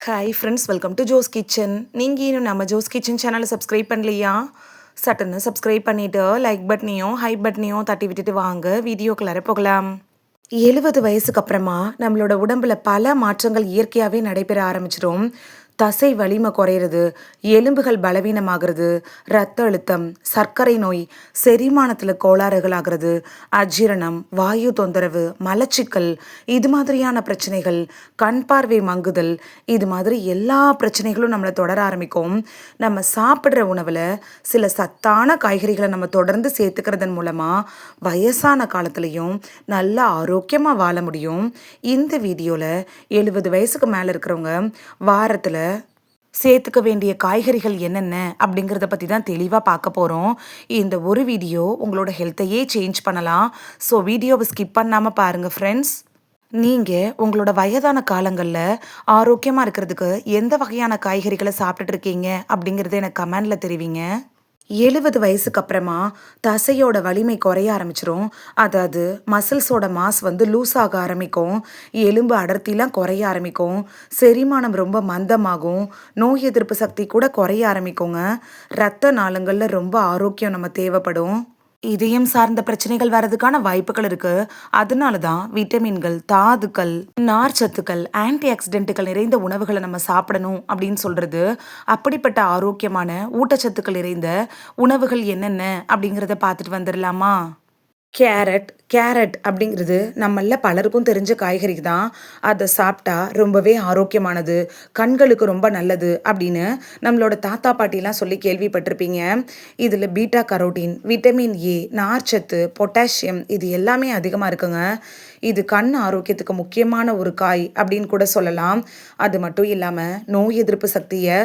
Hi friends, welcome to Jo's kitchen. நீங்கள் இன்னும் நம்ம ஜோஸ் கிச்சன் சேனலை சப்ஸ்கிரைப் பண்ணலையா? சட்டுன்னு சப்ஸ்கிரைப் பண்ணிவிட்டு லைக் பட்டனையும் ஹை பட்டனையும் தட்டி விட்டுட்டு வாங்க வீடியோக்குள்ளார போகலாம். 70 வயசுக்கு அப்புறமா நம்மளோட உடம்புல பல மாற்றங்கள் இயற்கையாகவே நடைபெற ஆரம்பிச்சிடும். தசை வலிமை குறையிறது, எலும்புகள் பலவீனமாகிறது, இரத்த அழுத்தம், சர்க்கரை நோய், செரிமானத்தில் கோளாறுகள் ஆகிறது, அஜீரணம், வாயு தொந்தரவு, மலச்சிக்கல், இது மாதிரியான பிரச்சனைகள், கண் பார்வை மங்குதல், இது மாதிரி எல்லா பிரச்சனைகளும் நம்மளை தொடர ஆரம்பிக்கும். நம்ம சாப்பிட்ற உணவில் சில சத்தான காய்கறிகளை நம்ம தொடர்ந்து சேர்த்துக்கிறதன் மூலமாக வயசான காலத்துலேயும் நல்லா ஆரோக்கியமாக வாழ முடியும். இந்த வீடியோவில் 70 வயசுக்கு மேலே இருக்கிறவங்க வாரத்தில் சேர்த்துக்க வேண்டிய காய்கறிகள் என்னென்ன அப்படிங்கிறத பற்றி தான் தெளிவாக பார்க்க போகிறோம். இந்த ஒரு வீடியோ உங்களோட ஹெல்த்தையே சேஞ்ச் பண்ணலாம். ஸோ வீடியோவை ஸ்கிப் பண்ணாமல் பாருங்கள் ஃப்ரெண்ட்ஸ். நீங்கள் உங்களோட வயதான காலங்களில் ஆரோக்கியமாக இருக்கிறதுக்கு எந்த வகையான காய்கறிகளை சாப்பிட்டுட்டு இருக்கீங்க அப்படிங்கிறத எனக்கு கமெண்டில் தெரிவிங்க. 70 வயசுக்கு அப்புறமா தசையோட வலிமை குறைய ஆரம்பிச்சிரும். அதாவது மசில்ஸோட மாஸ் லூஸ் ஆக ஆரம்பிக்கும். எலும்பு அடர்த்திலாம் குறைய ஆரம்பிக்கும். செரிமானம் ரொம்ப மந்தமாகும். நோய் எதிர்ப்பு சக்தி கூட குறைய ஆரம்பிக்குங்க. இரத்த நாளங்களில் ரொம்ப ஆரோக்கியம் நம்ம தேவைப்படும். இதயம் சார்ந்த பிரச்சனைகள் வர்றதுக்கான வாய்ப்புகள் இருக்கு. அதனால தான் விட்டமின்கள், தாதுக்கள், நார்ச்சத்துக்கள், ஆன்டி ஆக்சிடென்ட்டுகள் நிறைந்த உணவுகளை நம்ம சாப்பிடணும் அப்படின்னு சொல்றது. அப்படிப்பட்ட ஆரோக்கியமான ஊட்டச்சத்துக்கள் நிறைந்த உணவுகள் என்னென்ன அப்படிங்கிறத பார்த்துட்டு வந்துடலாமா? கேரட் அப்படிங்கிறது நம்மள பலருக்கும் தெரிஞ்ச காய்கறி தான். அதை சாப்பிட்டா ரொம்பவே ஆரோக்கியமானது, கண்களுக்கு ரொம்ப நல்லது அப்படின்னு நம்மளோட தாத்தா பாட்டிலாம் சொல்லி கேள்விப்பட்டிருப்பீங்க. இதில் பீட்டா கரோட்டின், விட்டமின் ஏ, நார்ச்சத்து, பொட்டாசியம் இது எல்லாமே அதிகமாக இருக்குங்க. இது கண் ஆரோக்கியத்துக்கு முக்கியமான ஒரு காய் அப்படின்னு கூட சொல்லலாம். அது மட்டும் இல்லாமல் நோய் எதிர்ப்பு சக்தியை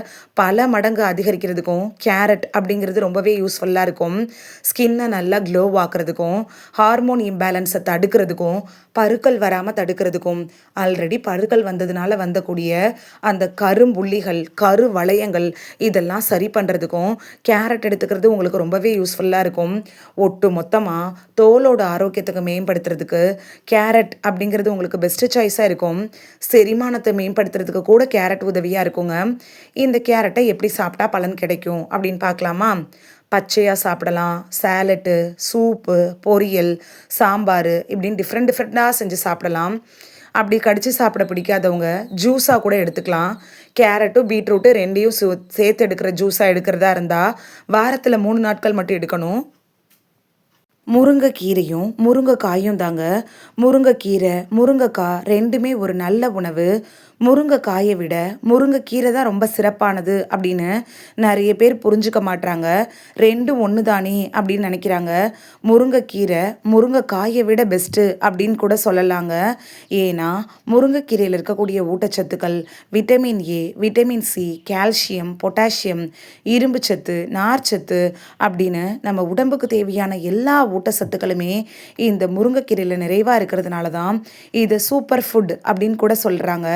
பல மடங்கு அதிகரிக்கிறதுக்கும் கேரட் அப்படிங்கிறது ரொம்பவே யூஸ்ஃபுல்லாக இருக்கும். ஸ்கின்னை நல்லா க்ளோ ஆக்குறதுக்கும், ஹார்மோன் இம்பேலன்ஸை தடுக்கிறதுக்கும், பருக்கள் வராமல் தடுக்கிறதுக்கும், ஆல்ரெடி பருக்கள் வந்ததுனால வந்தக்கூடிய அந்த கரும்புள்ளிகள், கரு வளையங்கள் இதெல்லாம் சரி பண்ணுறதுக்கும் கேரட் எடுத்துக்கிறது உங்களுக்கு ரொம்பவே யூஸ்ஃபுல்லாக இருக்கும். ஒட்டு மொத்தமாக தோலோட ஆரோக்கியத்துக்கு மேம்படுத்துறதுக்கு கேரட் அப்படிங்கிறது உங்களுக்கு பெஸ்ட்டு சாய்ஸாக இருக்கும். செரிமானத்தை மேம்படுத்துறதுக்கு கூட கேரட் உதவியாக இருக்குங்க. இந்த கேரட்டை எப்படி சாப்பிட்டா பலன் கிடைக்கும் அப்படின்னு பார்க்கலாமா? பச்சையாக சாப்பிடலாம், சேலட்டு, சூப்பு, பொரியல், சாம்பார் இப்படின்னு டிஃப்ரெண்ட்டாக செஞ்சு சாப்பிடலாம். அப்படி கடித்து சாப்பிட பிடிக்காதவங்க ஜூஸாக கூட எடுத்துக்கலாம். கேரட்டும் பீட்ரூட்டு ரெண்டையும் சேர்த்து எடுக்கிற ஜூஸாக எடுக்கிறதா இருந்தால் வாரத்தில் 3 நாட்கள் மட்டும் எடுக்கணும். முருங்கைக்கீரையும் முருங்கைக்காயும் தாங்க. முருங்கைக்கீரை, முருங்கைக்காய் ரெண்டுமே ஒரு நல்ல உணவு. முருங்கைக்காயை விட முருங்கைக்கீரை தான் ரொம்ப சிறப்பானது அப்படின்னு நிறைய பேர் புரிஞ்சுக்க மாட்டாங்க. ரெண்டும் ஒன்று தானே அப்படின்னு நினைக்கிறாங்க. முருங்கைக்கீரை முருங்கைக்காயை விட பெஸ்ட்டு அப்படின்னு கூட சொல்லலாங்க. ஏன்னா முருங்கைக்கீரையில் இருக்கக்கூடிய ஊட்டச்சத்துக்கள் vitamin A, vitamin C, calcium, potassium, இரும்பு சத்து, நார்ச்சத்து அப்படின்னு நம்ம உடம்புக்கு தேவையான எல்லா ஊட்டச்சத்துக்களுமே இந்த முருங்கைக்கீரையில் நிறைவாக இருக்கிறதுனால தான் இது சூப்பர் ஃபுட் அப்படின்னு கூட சொல்கிறாங்க.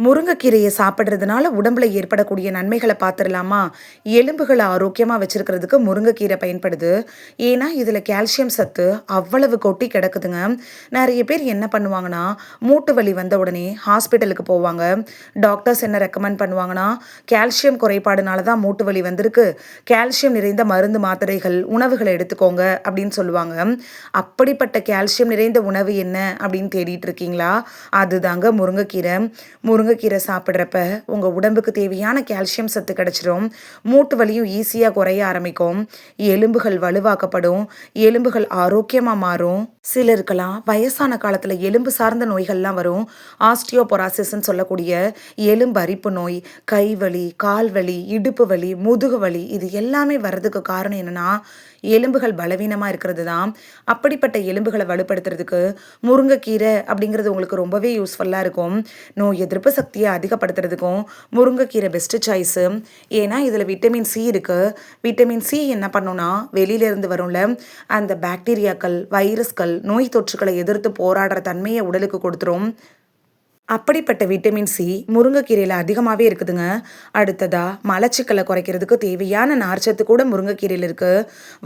முருங்கைக்கீரையை சாப்பிட்றதுனால உடம்புல ஏற்படக்கூடிய நன்மைகளை பார்த்துடலாமா? எலும்புகளை ஆரோக்கியமாக வச்சுருக்கிறதுக்கு முருங்கைக்கீரை பயன்படுது. ஏன்னா இதில் கால்சியம் சத்து அவ்வளவு கொட்டி கிடக்குதுங்க. நிறைய பேர் என்ன பண்ணுவாங்கன்னா, மூட்டு வலி வந்த உடனே ஹாஸ்பிட்டலுக்கு போவாங்க. டாக்டர்ஸ் என்ன ரெக்கமெண்ட் பண்ணுவாங்கன்னா, கால்சியம் குறைபாடுனால தான் மூட்டு வலி வந்திருக்கு, கால்சியம் நிறைந்த மருந்து மாத்திரைகள் உணவுகளை எடுத்துக்கோங்க அப்படின்னு சொல்லுவாங்க. அப்படிப்பட்ட கால்சியம் நிறைந்த உணவு என்ன அப்படின்னு தேடிட்டு இருக்கீங்களா? அதுதாங்க முருங்கைக்கீரை. முருங்கைக்கீரை சாப்பிட்றப்ப உங்கள் உடம்புக்கு தேவையான கால்சியம் சத்து கிடச்சிரும். மூட்டு வலியும் ஈஸியாக குறைய ஆரம்பிக்கும். எலும்புகள் வலுவாக்கப்படும். எலும்புகள் ஆரோக்கியமாக மாறும். சிலருக்கெல்லாம் வயசான காலத்தில் எலும்பு சார்ந்த நோய்கள்லாம் வரும். ஆஸ்டியோபொராசிஸ்ன்னு சொல்லக்கூடிய எலும்பு அரிப்பு நோய், கைவலி, கால்வலி, இடுப்பு வலி, முதுகு வலி இது எல்லாமே வர்றதுக்கு காரணம் என்னென்னா எலும்புகள் பலவீனமாக இருக்கிறது தான். அப்படிப்பட்ட எலும்புகளை வலுப்படுத்துறதுக்கு முருங்கைக்கீரை அப்படிங்கிறது உங்களுக்கு ரொம்பவே யூஸ்ஃபுல்லாக இருக்கும். நோய் எதிர்ப்பு சக்தியை அதிகப்படுத்துறதுக்கும் முருங்கைக்கீரை பெஸ்ட்டு சாய்ஸு. ஏன்னா இதில் விட்டமின் சி இருக்குது. விட்டமின் சி என்ன பண்ணுன்னா வெளியிலேருந்து வரும்ல அந்த பாக்டீரியாக்கள், வைரஸ்கள், நோய் தொற்றுக்களை எதிர்த்து போராடுற தன்மையை உடலுக்கு கொடுத்துரும். அப்படிப்பட்ட விட்டமின் சி முருங்கைக்கீரையில அதிகமாவே இருக்குதுங்க. அடுத்ததா மலச்சிக்கல குறைக்கிறதுக்கு தேவையான நார்ச்சத்து கூட முருங்கைக்கீரையில இருக்கு.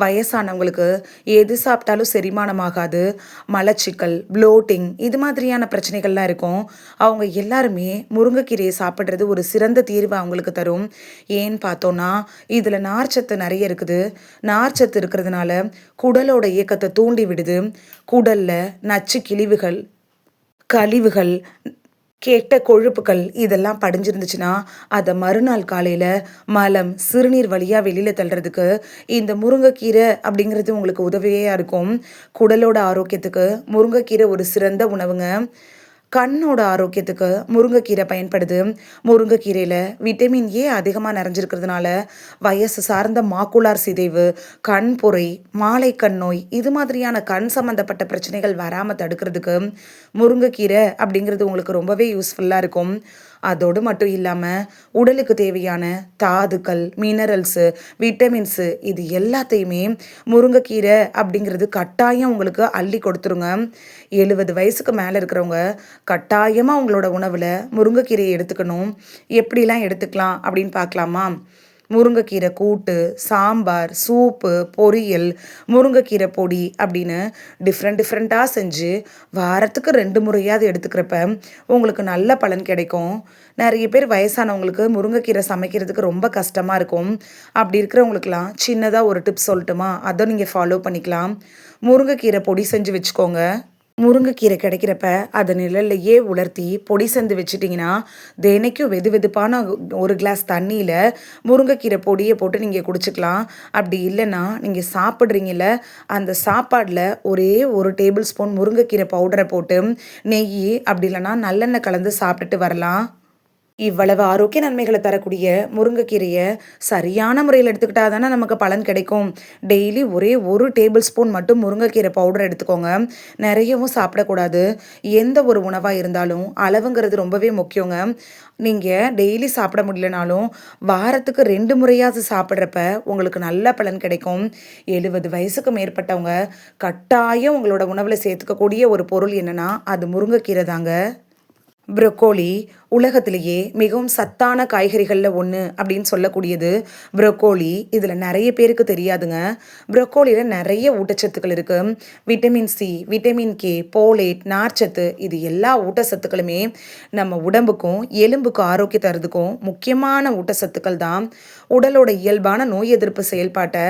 வயசானவங்களுக்கு எது சாப்பிட்டாலும் செரிமானமாகாது, மலச்சிக்கல், ப்ளோட்டிங் இது மாதிரியான பிரச்சனைகள்லாம் இருக்கும். அவங்க எல்லாருமே முருங்கைக்கீரையை சாப்பிடுறது ஒரு சிறந்த தீர்வு அவங்களுக்கு தரும். ஏன்னு பார்த்தோம்னா, இதுல நார்ச்சத்து நெறைய இருக்குது. நார்ச்சத்து இருக்கிறதுனால குடலோட இயக்கத்த தூண்டி விடுது. குடல்ல நச்சு கிழிவுகள், கழிவுகள், கெட்ட கொழுப்புக்கள் இதெல்லாம் படிஞ்சிருந்துச்சுன்னா, அத மறுநாள் காலையில மலம், சிறுநீர் வழியா வெளியில தள்ளுறதுக்கு இந்த முருங்கைக்கீரை அப்படிங்கிறது உங்களுக்கு உதவியா இருக்கும். குடலோட ஆரோக்கியத்துக்கு முருங்கைக்கீரை ஒரு சிறந்த உணவுங்க. கண்ணோட ஆரோக்கியத்துக்கு முருங்கைக்கீரை பயன்படுது. முருங்கைக்கீரையில விட்டமின் ஏ அதிகமா நிறைஞ்சிருக்கிறதுனால, வயசு சார்ந்த மாக்குலார் சிதைவு, கண்புரை, மாலைக்கண் நோய் இது மாதிரியான கண் சம்மந்தப்பட்ட பிரச்சனைகள் வராம தடுக்கிறதுக்கு முருங்கைக்கீரை அப்படிங்கிறது உங்களுக்கு ரொம்பவே யூஸ்ஃபுல்லா இருக்கும். அதோடு மட்டும் இல்லாம, உடலுக்கு தேவையான தாதுக்கள், மினரல்ஸு, விட்டமின்ஸு இது எல்லாத்தையுமே முருங்கைக்கீரை அப்படிங்கிறது கட்டாயம் உங்களுக்கு அள்ளி கொடுத்துருங்க. 70 வயசுக்கு மேல இருக்கிறவங்க கட்டாயமா உங்களோட உணவுல முருங்கைக்கீரையை எடுத்துக்கணும். எப்படிலாம் எடுத்துக்கலாம் அப்படின்னு பார்க்கலாமா? முருங்கைக்கீரை கூட்டு, சாம்பார், சூப்பு, பொரியல், முருங்கைக்கீரை பொடி அப்படின்னு டிஃப்ரெண்ட்டாக செஞ்சு வாரத்துக்கு 2 முறையாவது எடுத்துக்கிறப்ப உங்களுக்கு நல்ல பலன் கிடைக்கும். நிறைய பேர் வயசானவங்களுக்கு முருங்கைக்கீரை சமைக்கிறதுக்கு ரொம்ப கஷ்டமாக இருக்கும். அப்படி இருக்கிறவங்களுக்கெல்லாம் சின்னதாக ஒரு டிப்ஸ் சொல்லட்டுமா? அதை நீங்கள் ஃபாலோ பண்ணிக்கலாம். முருங்கைக்கீரை பொடி செஞ்சு வச்சுக்கோங்க. முருங்கைக்கீரை கிடைக்கிறப்ப அதை நிழல்லையே உலர்த்தி பொடி செஞ்சு வச்சுட்டிங்கன்னா, தினைக்கும் வெது வெதுப்பான ஒரு கிளாஸ் தண்ணியில் முருங்கைக்கீரை பொடியை போட்டு நீங்கள் குடிச்சுக்கலாம். அப்படி இல்லைன்னா நீங்கள் சாப்பிட்றீங்கல்ல, அந்த சாப்பாடில் ஒரே 1 டேபிள் ஸ்பூன் முருங்கைக்கீரை பவுடரை போட்டு நெய் அப்படி இல்லைன்னா நல்லெண்ணெய் கலந்து சாப்பிட்டுட்டு வரலாம். இவ்வளவு ஆரோக்கிய நன்மைகளை தரக்கூடிய முருங்கைக்கீரையை சரியான முறையில் எடுத்துக்கிட்டா தானே நமக்கு பலன் கிடைக்கும். டெய்லி ஒரே 1 டேபிள் ஸ்பூன் மட்டும் முருங்கைக்கீரை பவுடர் எடுத்துக்கோங்க. நிறையவும் சாப்பிடக்கூடாது. எந்த ஒரு உணவாக இருந்தாலும் அளவுங்கிறது ரொம்பவே முக்கியங்க. நீங்கள் டெய்லி சாப்பிட முடியலனாலும் வாரத்துக்கு 2 முறையாவது சாப்பிட்றப்ப உங்களுக்கு நல்ல பலன் கிடைக்கும். 70 வயசுக்கு மேற்பட்டவங்க கட்டாயம் உங்களோட உணவில் சேர்த்துக்கக்கூடிய ஒரு பொருள் என்னன்னா அது முருங்கைக்கீரை தாங்க. ப்ரொக்கோலி உலகத்திலேயே மிகவும் சத்தான காய்கறிகளில் ஒன்று அப்படின்னு சொல்லக்கூடியது ப்ரொக்கோலி. இதில் நிறைய பேருக்கு தெரியாதுங்க. ப்ரொக்கோலியில் நிறைய ஊட்டச்சத்துக்கள் இருக்குது. Vitamin C, vitamin K, folate, நார்ச்சத்து இது எல்லா ஊட்டச்சத்துக்களுமே நம்ம உடம்புக்கும் எலும்புக்கும் ஆரோக்கியம் தரதுக்கும் முக்கியமான ஊட்டச்சத்துக்கள் தான். உடலோட இயல்பான நோய் எதிர்ப்பு செயல்பாட்டை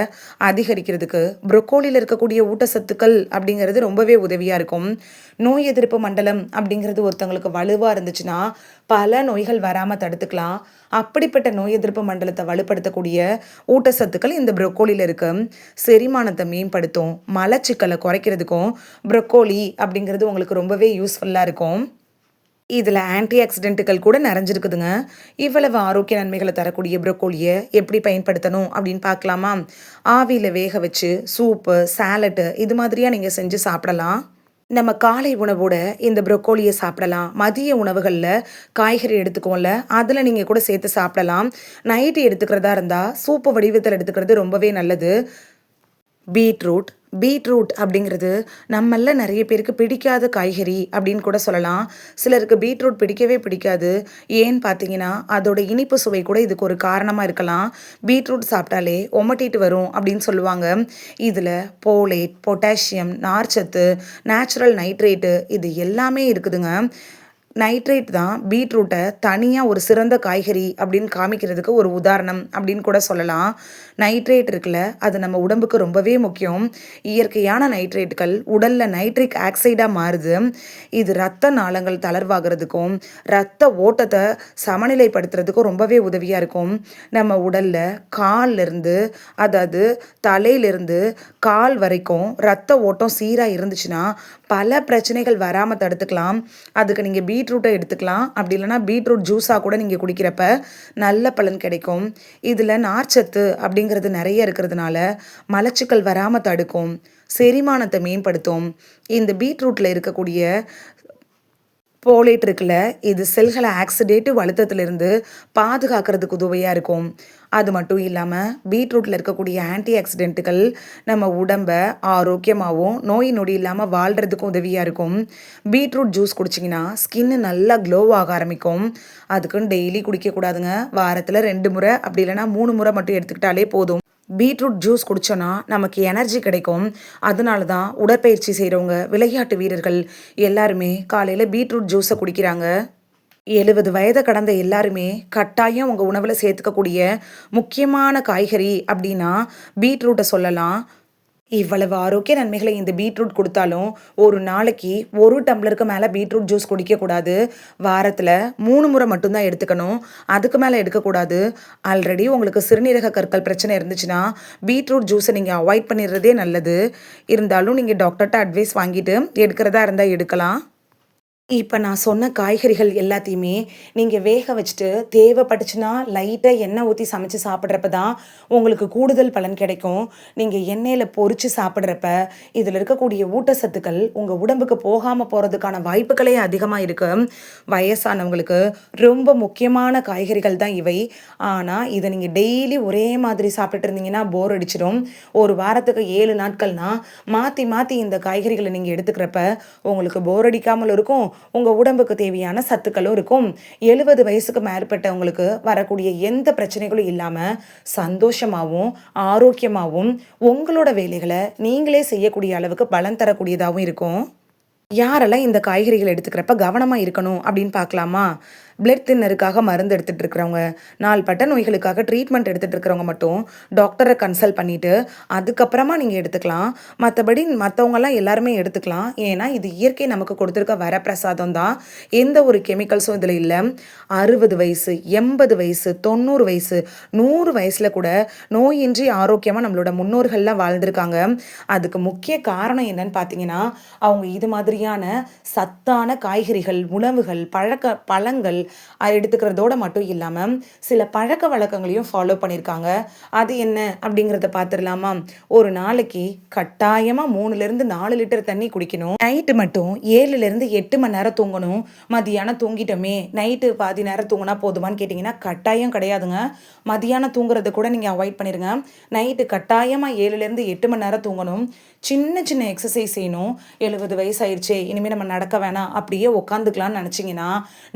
அதிகரிக்கிறதுக்கு ப்ரொக்கோலியில் இருக்கக்கூடிய ஊட்டச்சத்துக்கள் அப்படிங்கிறது ரொம்பவே உதவியாக இருக்கும். நோய் எதிர்ப்பு மண்டலம் அப்படிங்கிறது ஒருத்தவங்களுக்கு வலுவாக இருந்துச்சுன்னா பல நோய்கள் வராமல் தடுத்துக்கலாம். அப்படிப்பட்ட நோய் எதிர்ப்பு மண்டலத்தை வலுப்படுத்தக்கூடிய ஊட்டச்சத்துக்கள் இந்த ப்ரொக்கோலியில் இருக்கு. செரிமானத்தை மேம்படுத்தும், மலச்சிக்கலை குறைக்கிறதுக்கும் ப்ரொக்கோலி அப்படிங்கிறது உங்களுக்கு ரொம்பவே யூஸ்ஃபுல்லாக இருக்கும். இதில் ஆன்டி ஆக்சிடென்ட்டுகள் கூட நிறைஞ்சிருக்குதுங்க. இவ்வளவு ஆரோக்கிய நன்மைகளை தரக்கூடிய ப்ரொக்கோலியை எப்படி பயன்படுத்தணும் அப்படின்னு பார்க்கலாமா? ஆவியில் வேக வச்சு சூப்பு, சாலட்டு இது மாதிரியாக நீங்கள் செஞ்சு சாப்பிடலாம். நம்ம காலை உணவோட இந்த ப்ரொக்கோலியை சாப்பிடலாம். மதிய உணவுகளில் காய்கறி எடுத்துக்கோம்ல, அதில் நீங்கள் கூட சேர்த்து சாப்பிடலாம். நைட்டு எடுத்துக்கிறதா இருந்தால் சூப்பு வடிவத்தில் எடுத்துக்கிறது ரொம்பவே நல்லது. பீட்ரூட் பீட்ரூட் அப்படிங்கிறது நம்மள நிறைய பேருக்கு பிடிக்காத காய்கறி அப்படின்னு கூட சொல்லலாம். சிலருக்கு பீட்ரூட் பிடிக்கவே பிடிக்காது. ஏன்னு பார்த்தீங்கன்னா அதோட இனிப்பு சுவை கூட இதுக்கு ஒரு காரணமாக இருக்கலாம். பீட்ரூட் சாப்பிட்டாலே ஒமட்டிட்டு வரும் அப்படின்னு சொல்லுவாங்க. இதில் போலேட், பொட்டாசியம், நார்ச்சத்து, நேச்சுரல் நைட்ரேட்டு இது எல்லாமே இருக்குதுங்க. நைட்ரேட் தான் பீட்ரூட்டை தனியாக ஒரு சிறந்த காய்கறி அப்படின்னு காமிக்கிறதுக்கு ஒரு உதாரணம் அப்படின்னு கூட சொல்லலாம். நைட்ரேட் இருக்குல்ல, அது நம்ம உடம்புக்கு ரொம்பவே முக்கியம். இயற்கையான நைட்ரேட்டுகள் உடலில் நைட்ரிக் ஆக்சைடாக மாறுது. இது இரத்த நாளங்கள் தளர்வாகிறதுக்கும் இரத்த ஓட்டத்தை சமநிலைப்படுத்துறதுக்கும் ரொம்பவே உதவியாக இருக்கும். நம்ம உடலில் கால்லேருந்து அதாவது தலையிலிருந்து கால் வரைக்கும் இரத்த ஓட்டம் சீராக இருந்துச்சுன்னா பல பிரச்சனைகள் வராமல் தடுத்துக்கலாம். அதுக்கு நீங்கள் பீட்ரூட்டை எடுத்துக்கலாம். அப்படி இல்லைனா பீட்ரூட் ஜூஸாக கூட நீங்கள் குடிக்கிறப்ப நல்ல பலன் கிடைக்கும். இதில் நார்ச்சத்து அப்படிங்கிறது நிறைய இருக்கிறதுனால மலச்சிக்கல் வராமல் தடுக்கும், செரிமானத்தை மேம்படுத்தும். இந்த பீட்ரூட்டில் இருக்கக்கூடிய போலேட் இருக்குல்ல, இது செல்களை ஆக்சிடேட்டிவ் அழுத்தத்திலிருந்து பாதுகாக்கிறதுக்கு உதவியாக இருக்கும். அது மட்டும் இல்லாமல் பீட்ரூட்டில் இருக்கக்கூடிய ஆன்டி ஆக்சிடென்ட்டுகள் நம்ம உடம்பை ஆரோக்கியமாகவும் நோய் நொடி இல்லாமல் வாழ்கிறதுக்கும் உதவியாக இருக்கும். பீட்ரூட் ஜூஸ் குடிச்சிங்கன்னா ஸ்கின்னு நல்லா க்ளோ ஆக ஆரம்பிக்கும். அதுக்குன்னு டெய்லி குடிக்கக்கூடாதுங்க. வாரத்தில் 2 முறை அப்படி இல்லைனா 3 முறை மட்டும் எடுத்துக்கிட்டாலே போதும். பீட்ரூட் ஜூஸ் குடித்தோன்னா நமக்கு எனர்ஜி கிடைக்கும். அதனால தான் உடற்பயிற்சி செய்கிறவங்க, விளையாட்டு வீரர்கள் எல்லாருமே காலையில் பீட்ரூட் ஜூஸை குடிக்கிறாங்க. 70 வயதை கடந்த எல்லாருமே கட்டாயம் உங்கள் உணவில் சேர்த்துக்கக்கூடிய முக்கியமான காய்கறி அப்படின்னா பீட்ரூட்டை சொல்லலாம். இவ்வளவு ஆரோக்கிய நன்மைகளை இந்த பீட்ரூட் கொடுத்தாலும் ஒரு நாளைக்கு 1 டம்ளருக்கு மேலே பீட்ரூட் ஜூஸ் குடிக்கக்கூடாது. வாரத்தில் 3 முறை மட்டும்தான் எடுத்துக்கணும். அதுக்கு மேலே எடுக்கக்கூடாது. ஆல்ரெடி உங்களுக்கு சிறுநீரக கற்கள் பிரச்சனை இருந்துச்சுன்னா பீட்ரூட் ஜூஸை நீங்கள் அவாய்ட் பண்ணிடுறதே நல்லது. இருந்தாலும் நீங்கள் டாக்டர்கிட்ட அட்வைஸ் வாங்கிட்டு எடுக்கிறதா இருந்தால் எடுக்கலாம். இப்போ நான் சொன்ன காய்கறிகள் எல்லாத்தையுமே நீங்கள் வேக வச்சுட்டு தேவைப்பட்டுச்சுன்னா லைட்டாக எண்ணெய் ஊற்றி சமைச்சு சாப்பிட்றப்ப தான் உங்களுக்கு கூடுதல் பலன் கிடைக்கும். நீங்கள் எண்ணெயில் பொரித்து சாப்பிட்றப்ப இதில் இருக்கக்கூடிய ஊட்டச்சத்துக்கள் உங்கள் உடம்புக்கு போகாமல் போகிறதுக்கான வாய்ப்புகளே அதிகமாக இருக்குது. வயசானவங்களுக்கு ரொம்ப முக்கியமான காய்கறிகள் தான் இவை. ஆனால் இதை நீங்கள் டெய்லி ஒரே மாதிரி சாப்பிட்டுட்டு இருந்தீங்கன்னா போர் அடிச்சிடும். ஒரு வாரத்துக்கு 7 நாட்கள்னா மாற்றி மாற்றி இந்த காய்கறிகளை நீங்கள் எடுத்துக்கிறப்ப உங்களுக்கு போர் அடிக்காமல் இருக்கும். உங்கள் உடம்புக்கு தேவையான சத்துக்களும் இருக்கும். 70 வயசுக்கு மேற்பட்டவங்களுக்கு வரக்கூடிய எந்த பிரச்சனைகளும் இல்லாமல் சந்தோஷமாகவும் ஆரோக்கியமாகவும் உங்களோட வேலைகளை நீங்களே செய்யக்கூடிய அளவுக்கு பலன் தரக்கூடியதாகவும் இருக்கும். யாரெல்லாம் இந்த காய்கறிகள் எடுத்துக்கிறப்ப கவனமாக இருக்கணும் அப்படின்னு பார்க்கலாமா? பிளட் தின்னருக்காக மருந்து எடுத்துகிட்டு இருக்கிறவங்க, நாள்பட்ட நோய்களுக்காக ட்ரீட்மெண்ட் எடுத்துகிட்டு இருக்கிறவங்க மட்டும் டாக்டரை கன்சல்ட் பண்ணிவிட்டு அதுக்கப்புறமா நீங்கள் எடுத்துக்கலாம். மற்றபடி மற்றவங்கெல்லாம் எல்லாருமே எடுத்துக்கலாம். ஏன்னா இது இயற்கை நமக்கு கொடுத்துருக்க வரப்பிரசாதம் தான். எந்த ஒரு கெமிக்கல்ஸும் இதில் இல்லை. 60 வயசு, 80 வயசு, 90 வயசு, 100 வயசில் கூட நோயின்றி ஆரோக்கியமாக நம்மளோட முன்னோர்கள்லாம் வாழ்ந்திருக்காங்க. அதுக்கு முக்கிய காரணம் என்னன்னு பார்த்தீங்கன்னா அவங்க இது மாதிரியான சத்தான காய்கறிகள், உணவுகள், பழங்கள் எடுத்துக்கிறதோட மட்டும் இல்லாமல் சில பழக்க வழக்கங்களையும் ஃபாலோ பண்ணியிருக்காங்க. அது என்ன அப்படிங்கிறத பார்த்துடலாமா? ஒரு நாளைக்கு கட்டாயமாக 3லேருந்து 4 லிட்டர் தண்ணி குடிக்கணும். நைட்டு மட்டும் 7லேருந்து 8 மணி நேரம் தூங்கணும். மதியானம் தூங்கிட்டோமே, நைட்டு பாதி நேரம் தூங்கினா போதுமான்னு கேட்டிங்கன்னா கட்டாயம் கிடையாதுங்க. மதியானம் தூங்குறத கூட நீங்கள் அவாய்ட் பண்ணிடுங்க. நைட்டு கட்டாயமாக 7லேருந்து 8 மணி நேரம் தூங்கணும். சின்ன சின்ன எக்ஸசைஸ் செய்யணும். 70 வயசு ஆயிடுச்சே, இனிமேல் நம்ம நடக்க வேணாம், அப்படியே உட்காந்துக்கலாம்னு நினச்சிங்கன்னா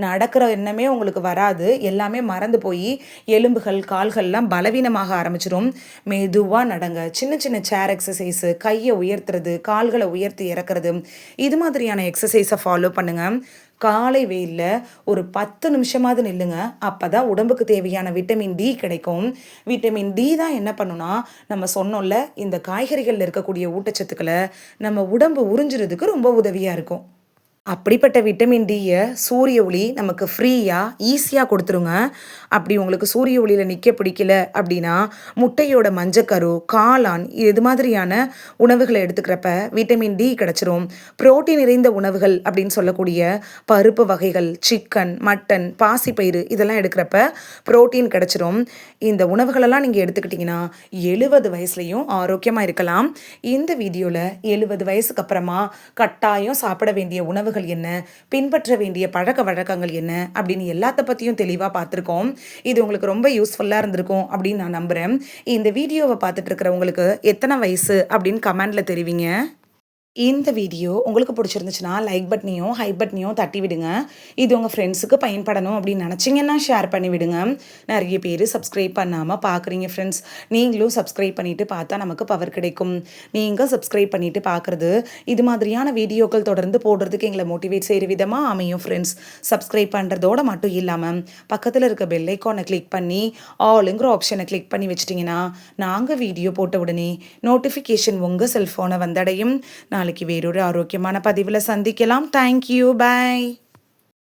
நடக்கிற எண்ணமே உங்களுக்கு வராது. எல்லாமே மறந்து போய் எலும்புகள், கால்கள்லாம் பலவீனமாக ஆரம்பிச்சிடும். மெதுவாக நடங்க. சின்ன சின்ன சேர் எக்ஸசைஸு, கையை உயர்த்துறது, கால்களை உயர்த்தி இறக்குறது, இது மாதிரியான எக்ஸசைஸை ஃபாலோ பண்ணுங்கள். காலை வெயிலில் ஒரு 10 நிமிஷமாவது நில்லுங்க. அப்போ தான் உடம்புக்கு தேவையான விட்டமின் டி கிடைக்கும். விட்டமின் டி தான் என்ன பண்ணுன்னா, நம்ம சொன்னோம்ல, இந்த காய்கறிகளில் இருக்கக்கூடிய ஊட்டச்சத்துக்களை நம்ம உடம்பு உறிஞ்சுறதுக்கு ரொம்ப உதவியாக இருக்கும். அப்படிப்பட்ட விட்டமின் டியை சூரிய ஒளி நமக்கு ஃப்ரீயாக ஈஸியாக கொடுத்துருங்க. அப்படி உங்களுக்கு சூரிய ஒளியில் நிற்க பிடிக்கல அப்படின்னா முட்டையோட மஞ்சக்கரு, காளான், இது மாதிரியான உணவுகளை எடுத்துக்கிறப்ப விட்டமின் டி கிடச்சிரும். புரோட்டீன் நிறைந்த உணவுகள் அப்படின்னு சொல்லக்கூடிய பருப்பு வகைகள், சிக்கன், மட்டன், பாசிப்பயிறு இதெல்லாம் எடுக்கிறப்ப புரோட்டீன் கிடச்சிரும். இந்த உணவுகளெல்லாம் நீங்கள் எடுத்துக்கிட்டிங்கன்னா 70 வயசுலையும் ஆரோக்கியமாக இருக்கலாம். இந்த வீடியோவில் 70 வயசுக்கு அப்புறமா கட்டாயம் சாப்பிட வேண்டிய உணவுகள் என்ன, பின்பற்ற வேண்டிய பழக்க வழக்கங்கள் என்ன அப்படின்னு எல்லாத்த பற்றியும் தெளிவாக பார்த்துருக்கோம். இது உங்களுக்கு ரொம்ப யூஸ்ஃபுல்லாக இருந்திருக்கும் அப்படின்னு நான் நம்புகிறேன். இந்த வீடியோவை பார்த்துட்டு இருக்கிறவங்களுக்கு எத்தனை வயசு அப்படின்னு கமெண்டில் தெரிவிங்க. இந்த வீடியோ உங்களுக்கு பிடிச்சிருந்துச்சுன்னா லைக் பட்டனையும் ஹை பட்டனையும் தட்டி விடுங்க. இது உங்கள் ஃப்ரெண்ட்ஸுக்கு பயன்படணும் அப்படின்னு நினச்சிங்கன்னா ஷேர் பண்ணி விடுங்க. நிறைய பேர் சப்ஸ்கிரைப் பண்ணாமல் பார்க்குறீங்க ஃப்ரெண்ட்ஸ். நீங்களும் சப்ஸ்கிரைப் பண்ணிவிட்டு பார்த்தா நமக்கு பவர் கிடைக்கும். நீங்கள் சப்ஸ்கிரைப் பண்ணிவிட்டு பார்க்குறது இது மாதிரியான வீடியோக்கள் தொடர்ந்து போடுறதுக்கு எங்களை மோட்டிவேட் செய்கிற விதமாக அமையும் ஃப்ரெண்ட்ஸ். சப்ஸ்கிரைப் பண்ணுறதோடு மட்டும் இல்லாமல் பக்கத்தில் இருக்க பெல் ஐக்கானை கிளிக் பண்ணி ஆளுங்கிற ஆப்ஷனை கிளிக் பண்ணி வச்சிட்டிங்கன்னா நாங்கள் வீடியோ போட்ட உடனே நோட்டிஃபிகேஷன் உங்கள் செல்ஃபோனை வந்தடையும். நாளைக்கு வேறொரு ஆரோக்கியமான பதிவில் சந்திக்கலாம். தேங்க்யூ, பாய்.